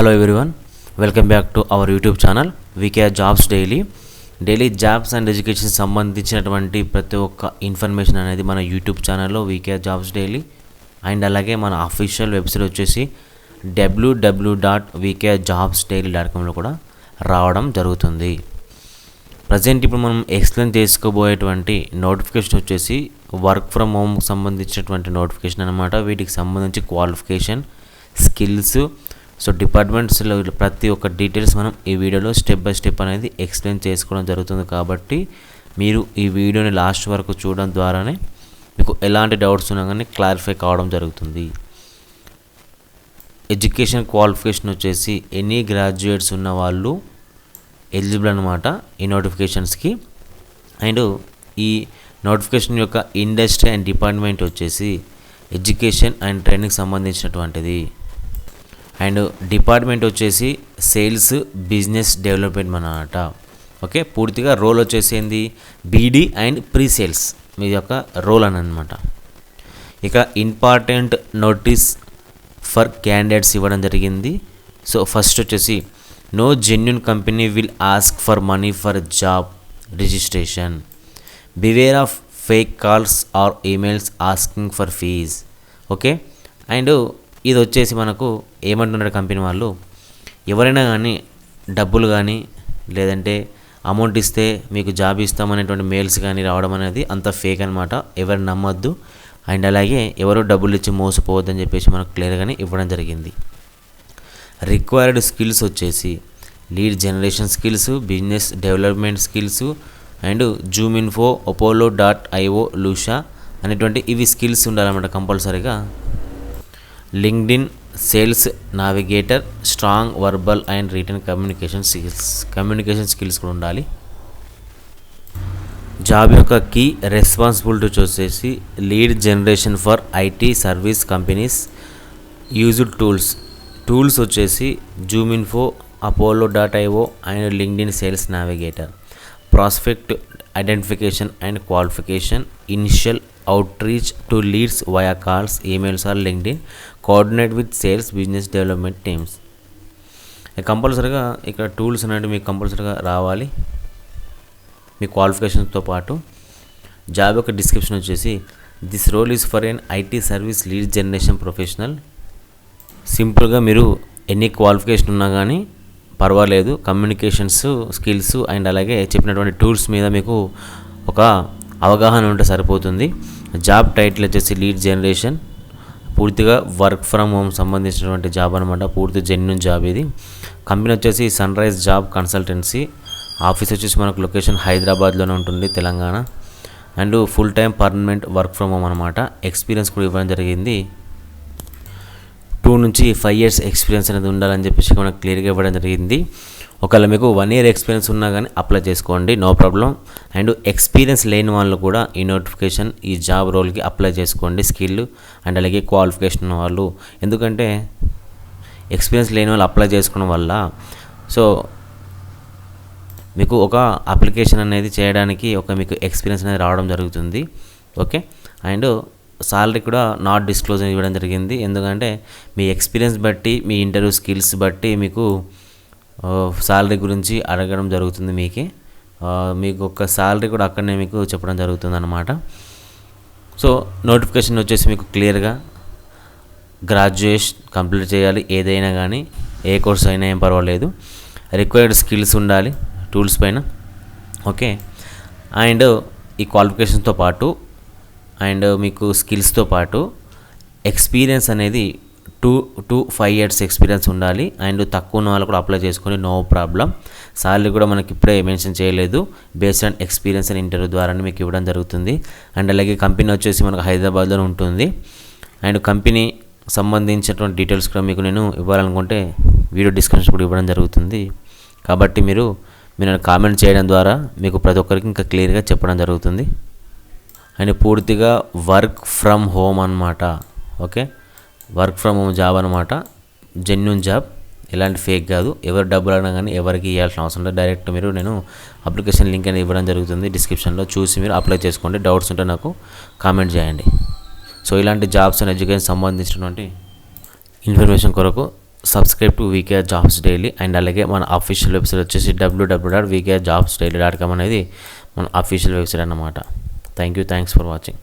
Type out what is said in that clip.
Hello everyone, welcome back to our YouTube channel VK jobs daily jobs and education సంబంధించినటువంటి ప్రతి ఒక్క information అనేది మన యూట్యూబ్ ఛానల్లో వీకే జాబ్స్ డైలీ అండ్ అలాగే మన అఫీషియల్ వెబ్సైట్ వచ్చేసి www.vkjobsdaily.comలో కూడా రావడం జరుగుతుంది. ప్రజెంట్ ఇప్పుడు మనం ఎక్స్ప్లెయిన్ చేసుకోబోయేటువంటి నోటిఫికేషన్ వచ్చేసి వర్క్ ఫ్రమ్ హోమ్ సంబంధించినటువంటి నోటిఫికేషన్ అనమాట. వీటికి సంబంధించి క్వాలిఫికేషన్, స్కిల్స్, సో డిపార్ట్మెంట్స్లో ప్రతి ఒక్క డీటెయిల్స్ మనం ఈ వీడియోలో స్టెప్ బై స్టెప్ అనేది ఎక్స్ప్లెయిన్ చేసుకోవడం జరుగుతుంది. కాబట్టి మీరు ఈ వీడియోని లాస్ట్ వరకు చూడడం ద్వారానే మీకు ఎలాంటి డౌట్స్ ఉన్నా కానీ క్లారిఫై కావడం జరుగుతుంది. ఎడ్యుకేషన్ క్వాలిఫికేషన్ వచ్చేసి ఎనీ గ్రాడ్యుయేట్స్ ఉన్న వాళ్ళు ఎలిజిబుల్ అనమాట ఈ నోటిఫికేషన్స్కి. అండ్ ఈ నోటిఫికేషన్ యొక్క ఇండస్ట్రీ అండ్ డిపార్ట్మెంట్ వచ్చేసి ఎడ్యుకేషన్ అండ్ ట్రైనింగ్ సంబంధించినటువంటిది. అండ్ డిపార్ట్మెంట్ వచ్చేసి సేల్స్ బిజినెస్ డెవలప్మెంట్ అన్నమాట. ఓకే, పూర్తిగా రోల్ వచ్చేసింది బీడీ అండ్ ప్రీ సేల్స్ మీ యొక్క రోల్ అని అనమాట. ఇక ఇంపార్టెంట్ నోటీస్ ఫర్ క్యాండిడేట్స్ ఇవ్వడం జరిగింది. సో ఫస్ట్ వచ్చేసి no genuine company will ask for money for job registration, beware of fake calls or emails asking for fees. Okay, and ఇది వచ్చేసి మనకు ఏమంటున్నారు కంపెనీ వాళ్ళు, ఎవరైనా కానీ డబ్బులు కానీ లేదంటే అమౌంట్ ఇస్తే మీకు జాబ్ ఇస్తామనేటువంటి మెయిల్స్ కానీ రావడం అనేది అంత ఫేక్ అనమాట. ఎవరు నమ్మొద్దు. అండ్ అలాగే ఎవరు డబ్బులు ఇచ్చి మోసపోవద్దని చెప్పేసి మనకు క్లియర్గానే ఇవ్వడం జరిగింది. రిక్వైర్డ్ స్కిల్స్ వచ్చేసి lead generation skills, business development skills and ZoomInfo, apollo.io, Lusha అనేటువంటి ఇవి స్కిల్స్ ఉండాలన్నమాట కంపల్సరీగా. LinkedIn, Sales Navigator, strong verbal and written communication skills కూడా ఉండాలి. జాబ్ యొక్క కీ రెస్పాన్సిబిలిటీస్ వచ్చేసి lead generation for IT service companies, used tools వచ్చేసి ZoomInfo, apollo.io and LinkedIn Sales Navigator. Prospect identification and qualification, initial outreach to leads via calls, emails or LinkedIn, coordinate with sales business development teams. కంపల్సరీగా ఇక్కడ tools అనేవి మీకు కంపల్సరీగా రావాలి మీ క్వాలిఫికేషన్తో పాటు. Job యొక్క description వచ్చేసి this role is for an IT service lead generation professional. సింపుల్గా మీరు ఎన్ని క్వాలిఫికేషన్ ఉన్నా కానీ పర్వాలేదు, కమ్యూనికేషన్స్ స్కిల్స్ అండ్ అలాగే చెప్పినటువంటి టూల్స్ మీద మీకు ఒక అవగాహన ఉంటే సరిపోతుంది. జాబ్ టైటిల్ వచ్చేసి లీడ్ జనరేషన్, పూర్తిగా వర్క్ ఫ్రమ్ హోమ్ సంబంధించినటువంటి జాబ్ అనమాట, పూర్తి జెన్యూన్ జాబ్ ఇది. కంపెనీ వచ్చేసి sunrise job consultancy. Office వచ్చేసి మనకు లొకేషన్ హైదరాబాద్లోనే ఉంటుంది, Telangana. And full time permanent work from home అనమాట. ఎక్స్పీరియన్స్ కూడా ఇవ్వడం జరిగింది. 2 నుంచి 5 years ఎక్స్పీరియన్స్ అనేది ఉండాలని చెప్పేసి మనకు క్లియర్గా ఇవ్వడం జరిగింది. ఒకవేళ మీకు 1 year ఎక్స్పీరియన్స్ ఉన్నా కానీ అప్లై చేసుకోండి, నో ప్రాబ్లం. అండ్ ఎక్స్పీరియన్స్ లేని వాళ్ళు కూడా ఈ నోటిఫికేషన్ ఈ జాబ్ రోల్కి అప్లై చేసుకోండి, స్కిల్ అండ్ అలాగే క్వాలిఫికేషన్ ఉన్న వాళ్ళు. ఎందుకంటే ఎక్స్పీరియన్స్ లేని వాళ్ళు అప్లై చేసుకోవడం వల్ల సో మీకు ఒక అప్లికేషన్ అనేది చేయడానికి మీకు ఎక్స్పీరియన్స్ అనేది రావడం జరుగుతుంది. ఓకే, అండ్ సాలరీ కూడా నాట్ డిస్క్లోజ్ ఇవ్వడం జరిగింది. ఎందుకంటే మీ ఎక్స్పీరియన్స్ బట్టి, మీ ఇంటర్వ్యూ స్కిల్స్ బట్టి మీకు సాలరీ గురించి అడగడం జరుగుతుంది. మీకు ఒక సాలరీ కూడా అక్కడనే మీకు చెప్పడం జరుగుతుంది అన్నమాట. సో నోటిఫికేషన్ వచ్చేసి మీకు క్లియర్గా గ్రాడ్యుయేషన్ కంప్లీట్ చేయాలి, ఏదైనా కానీ ఏ కోర్స్ అయినా ఏం పర్వాలేదు. రిక్వైర్డ్ స్కిల్స్ ఉండాలి టూల్స్ పైన. ఓకే, అండ్ ఈ క్వాలిఫికేషన్తో పాటు అండ్ మీకు స్కిల్స్తో పాటు ఎక్స్పీరియన్స్ అనేది 2 to 5 years ఎక్స్పీరియన్స్ ఉండాలి. అండ్ తక్కువ ఉన్న వాళ్ళు కూడా అప్లై చేసుకొని నో ప్రాబ్లం. సాలరీ కూడా మనకి ఇప్పుడే మెన్షన్ చేయలేదు, based on experience and interview ద్వారానే మీకు ఇవ్వడం జరుగుతుంది. అండ్ అలాగే కంపెనీ వచ్చేసి మనకు హైదరాబాద్లో ఉంటుంది. అండ్ కంపెనీ సంబంధించినటువంటి డీటెయిల్స్ కూడా మీకు నేను ఇవ్వాలనుకుంటే వీడియో డిస్క్రిప్షన్ కూడా ఇవ్వడం జరుగుతుంది. కాబట్టి మీరు కామెంట్ చేయడం ద్వారా మీకు ప్రతి ఒక్కరికి ఇంకా క్లియర్గా చెప్పడం జరుగుతుంది. అండ్ పూర్తిగా వర్క్ ఫ్రమ్ హోమ్ అనమాట. Okay, work from home job అనమాట, జెన్యూన్ జాబ్, ఎలాంటి ఫేక్ కాదు. ఎవరు డబ్బులు అడినా కానీ ఎవరికి ఇవ్వాల్సిన అవసరం లేదు. డైరెక్ట్ నేను అప్లికేషన్ లింక్ అనేది ఇవ్వడం జరుగుతుంది డిస్క్రిప్షన్లో, చూసి మీరు అప్లై చేసుకోండి. డౌట్స్ ఉంటే నాకు కామెంట్ చేయండి. సో ఇలాంటి జాబ్స్ అండ్ ఎడ్యుకేషన్ సంబంధించినటువంటి ఇన్ఫర్మేషన్ కొరకు subscribe to VKR jobs daily. And అలాగే మన అఫీషియల్ వెబ్సైట్ వచ్చేసి www.vkrjobsdaily.com అనేది మన అఫీషియల్ వెబ్సైట్ అన్నమాట. Thanks for watching.